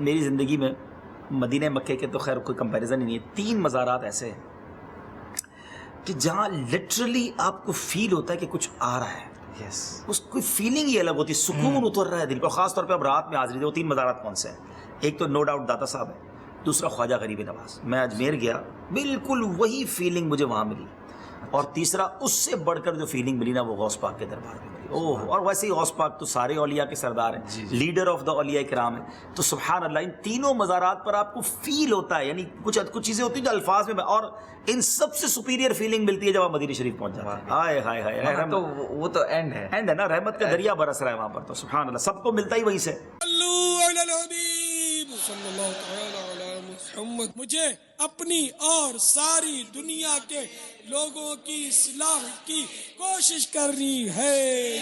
میری زندگی میں مدینہ مکے کے تو خیر کوئی کمپیریزن ہی نہیں ہے. 3 مزارات ایسے ہیں کہ جہاں لٹرلی آپ کو فیل ہوتا ہے کہ کچھ آ رہا ہے. اس کوئی فیلنگ ہی الگ ہوتی ہے, سکون اتر رہا ہے دل پر. خاص طور پہ اب رات میں حاضری دے. وہ 3 مزارات کون سے ہیں؟ ایک تو نو ڈاؤٹ داتا صاحب ہے, دوسرا خواجہ غریب نواز. میں اجمیر گیا, بالکل وہی فیلنگ مجھے وہاں ملی. اور تیسرا اس سے بڑھ کر جو فیلنگ ملی نا, وہ غوث پاک کے دربار میں ملی. اور ویسے ہی غوث پاک تو سارے اولیاء کے سردار ہیں, لیڈر آف دا اولیاء کرام ہیں. تو سبحان اللہ, ان تینوں مزارات پر آپ کو فیل ہوتا ہے, یعنی کچھ چیزیں ہوتی ہیں جو الفاظ میں, اور ان سب سے سپیریئر فیلنگ ملتی ہے جب آپ مدینہ شریف پہنچ جاتے ہیں. ہائے ہائے ہائے, تو وہ تو اینڈ ہے نا, رحمت کا دریا برس رہا ہے وہاں پر. تو سبحان اللہ, سب کو ملتا ہی وہیں سے. صلی اللہ تعالی علی محمد. مجھے اپنی اور ساری دنیا کے لوگوں کی اصلاح کی کوشش کرنی ہے.